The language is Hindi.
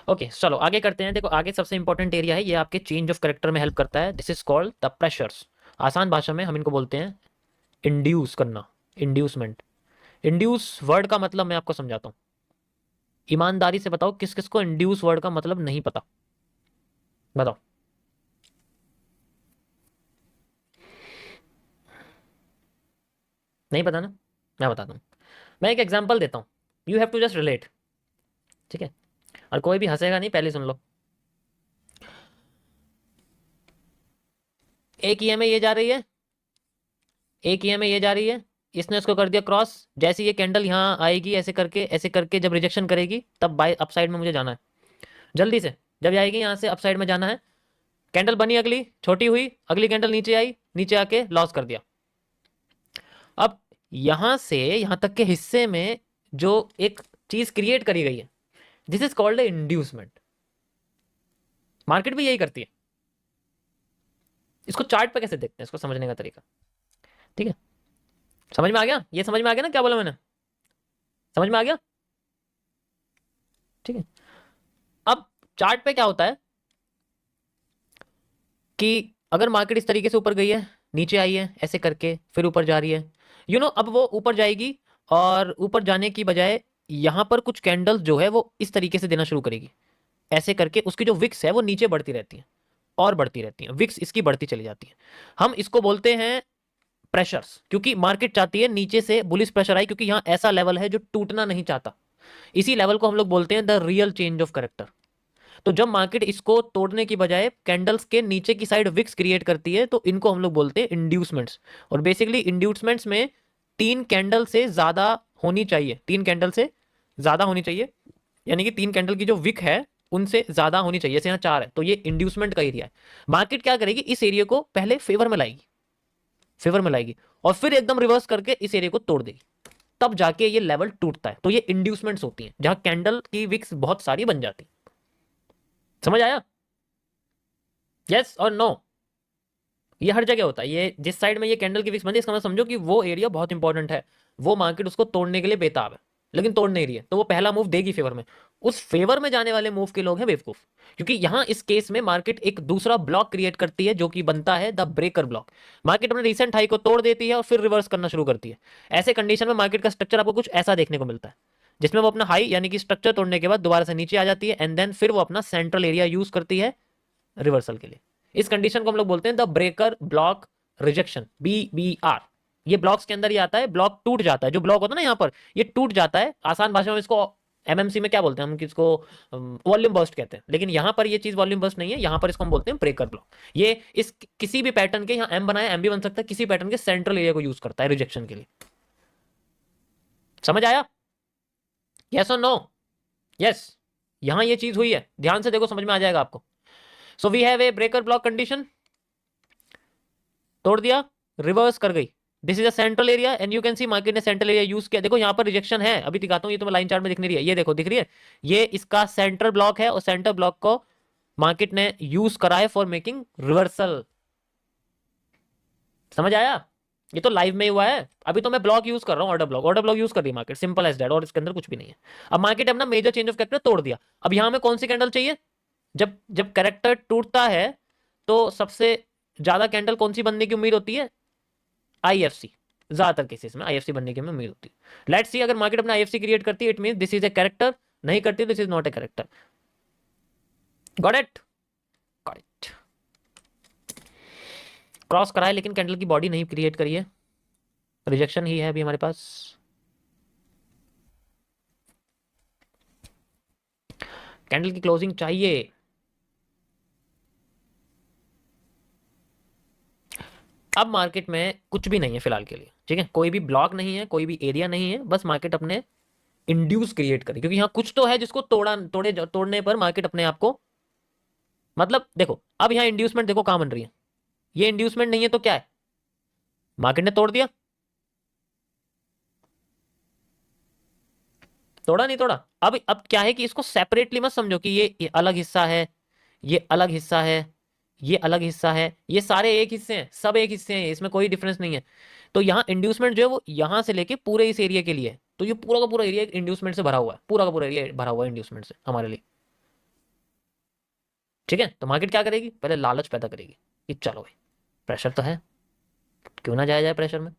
ओके चलो आगे करते हैं। देखो आगे सबसे इंपॉर्टेंट एरिया है, ये आपके चेंज ऑफ करेक्टर में हेल्प करता है। This is called the pressures. आसान भाषा में हम इनको बोलते हैं इंड्यूस करना, इंड्यूसमेंट। इंड्यूस वर्ड का मतलब मैं आपको समझाता हूँ। ईमानदारी से बताओ किस किस को इंड्यूस वर्ड का मतलब नहीं पता, बताओ। नहीं पता ना, मैं बताता हूँ। मैं एक एग्जांपल देता हूँ, you have to just relate, ठीक है। और कोई भी हंसेगा नहीं, पहले सुन लो। एक ईएमआई ये जा रही है, एक ईएमआई ये जा रही है, इसने उसको कर दिया क्रॉस। जैसे ये कैंडल यहाँ आएगी ऐसे करके जब रिजेक्शन करेगी तब बाय अप साइड में मुझे जाना है जल्दी से। जब आएगी यहाँ से अप साइड में जाना है, कैंडल बनी, अगली छोटी हुई, अगली कैंडल नीचे आई, नीचे आके लॉस कर दिया। अब यहां से यहां तक के हिस्से में जो एक चीज क्रिएट करी गई है, this is called inducement. Market भी यही करती है। इसको चार्ट पे कैसे देखते हैं, इसको समझने का तरीका, ठीक है। समझ में आ गया, ये समझ में आ गया ना क्या बोला मैंने, समझ में आ गया, ठीक है। अब चार्ट पे क्या होता है कि अगर मार्केट इस तरीके से ऊपर गई है, नीचे आई है ऐसे करके, फिर ऊपर जा रही है, अब वो ऊपर जाएगी और ऊपर जाने की बजाय यहां पर कुछ कैंडल्स जो है वो इस तरीके से देना शुरू करेगी, ऐसे करके उसकी जो विक्स है वो नीचे बढ़ती रहती है और बढ़ती रहती है, विक्स इसकी बढ़ती चली जाती है। हम इसको बोलते हैं प्रेशर्स, क्योंकि मार्केट चाहती है नीचे से बुलिश प्रेशर आए, क्योंकि यहां ऐसा लेवल है जो टूटना नहीं चाहता। इसी लेवल को हम लोग बोलते हैं the real change of character. तो जब मार्केट इसको तोड़ने की बजाय कैंडल्स के नीचे की साइड विक्स क्रिएट करती है तो इनको हम लोग बोलते हैं इंड्यूसमेंट्स। और बेसिकली इंड्यूसमेंट्स में 3 कैंडल से ज्यादा होनी चाहिए, 3 कैंडल से ज्यादा होनी चाहिए, यानी कि 3 कैंडल की जो विक है उनसे ज्यादा होनी चाहिए। जैसे यहाँ 4 है तो ये इंड्यूसमेंट का एरिया है। मार्केट क्या करेगी, इस एरिया को पहले फेवर में लाएगी, फेवर में लाएगी, और फिर एकदम रिवर्स करके इस एरिया को तोड़ देगी, तब जाके ये लेवल टूटता है। तो ये इंड्यूसमेंट्स होती हैं जहां कैंडल की विक्स बहुत सारी बन जाती है। समझ आया, यस और नो। ये हर जगह होता है, ये जिस साइड में ये कैंडल की विक्स बनती है इसका मतलब समझो कि वो एरिया बहुत इंपॉर्टेंट है, वो मार्केट उसको तोड़ने के लिए बेताब है, लेकिन तोड़ नहीं रही है, तो वो पहला मूव देगी फेवर में। उस फेवर में जाने वाले मूव के लोग हैं बेवकूफ, क्योंकि यहां इस केस में मार्केट एक दूसरा ब्लॉक क्रिएट करती है जो कि बनता है द ब्रेकर ब्लॉक। मार्केट अपने रिसेंट हाई को तोड़ देती है और फिर रिवर्स करना शुरू करती है। ऐसे कंडीशन में मार्केट का स्ट्रक्चर आपको कुछ ऐसा देखने को मिलता है, जिसमें वो अपना हाई यानी कि स्ट्रक्चर तोड़ने के बाद दोबारा से नीचे आ जाती है, एंड देन फिर वो अपना सेंट्रल एरिया यूज करती है रिवर्सल के लिए। इस कंडीशन को हम लोग बोलते हैं the breaker block rejection, BBR। ये ब्लॉक्स के अंदर ही आता है, ब्लॉक टूट जाता है, जो ब्लॉक होता है ना यहाँ पर, ये टूट जाता है। आसान भाषा में इसको MMC में क्या बोलते हैं हम, किसको वॉल्यूम बर्स्ट कहते हैं, लेकिन यहाँ पर ये चीज वॉल्यूम बर्स्ट नहीं है, यहाँ पर इसको हम बोलते हैं ब्रेकर ब्लॉक। ये इस किसी भी पैटर्न के, यहाँ M बनाया M भी बन सकता है, किसी पैटर्न के सेंट्रल एरिया को यूज करता है रिजेक्शन के लिए। समझ आया, यस और नो, यस। यहाँ ये चीज हुई है, ध्यान से देखो समझ में आ जाएगा आपको। So we have a breaker block condition, तोड़ दिया, रिवर्स कर गई। This is a central area and you can see market ने सेंट्रल एरिया यूज किया। देखो यहाँ पर रिजेक्शन है, अभी दिखाता हूँ, ये तुम्हें लाइन चार्ट में दिख नहीं रही है, ये देखो दिख रही है, ये इसका सेंट्रल ब्लॉक है, और सेंट्रल ब्लॉक को मार्केट ने यूज करा है फॉर मेकिंग रिवर्सल। समझ आया, ये तो लाइव में ही हुआ है। अभी तो मैं ब्लॉक यूज कर रहा हूँ, ऑर्डर ब्लॉक यूज कर रही है मार्केट, सिंपल एज दैट, और इसके अंदर कुछ भी नहीं है। अब मार्केट अपना मेजर चेंज ऑफ कैरेक्टर तोड़ दिया। अब यहां में कौन सी कैंडल चाहिए, जब जब कैरेक्टर टूटता है तो सबसे ज्यादा कैंडल कौन सी बनने की उम्मीद होती है, IFC। ज्यादातर केसेस में IFC बनने की हमें उम्मीद होती है। लेट्स सी अगर मार्केट अपना IFC क्रिएट करती है, it mean this is a character, नहीं करती this is not a character. Got it, got it. Cross करा है लेकिन कैंडल की बॉडी नहीं क्रिएट करी है, रिजेक्शन ही है अभी हमारे पास। कैंडल की क्लोजिंग चाहिए। अब मार्केट में कुछ भी नहीं है फिलहाल के लिए, ठीक है, कोई भी ब्लॉक नहीं है, कोई भी एरिया नहीं है, बस मार्केट अपने इंड्यूस क्रिएट करे, क्योंकि यहाँ कुछ तो है जिसको तोड़ने पर मार्केट अपने आप को, मतलब देखो अब यहाँ इंड्यूसमेंट देखो कहां बन रही है, ये इंड्यूसमेंट नहीं है तो क्या है, मार्केट ने तोड़ दिया, तोड़ा नहीं तोड़ा। अब क्या है कि इसको सेपरेटली मत समझो कि ये अलग हिस्सा है, ये अलग हिस्सा है, ये अलग हिस्सा है, ये सारे एक हिस्से हैं, सब एक हिस्से हैं, इसमें कोई डिफरेंस नहीं है। तो यहाँ इंड्यूसमेंट जो है वो यहाँ से लेके पूरे इस एरिया के लिए है, तो ये पूरा का पूरा एरिया इंड्यूसमेंट से भरा हुआ है, पूरा का पूरा एरिया भरा हुआ है इंड्यूसमेंट से हमारे लिए। ठीक है, तो मार्केट क्या करेगी, पहले लालच पैदा करेगी कि चलो भाई प्रेशर तो है, क्यों ना जाया जाए प्रेशर में,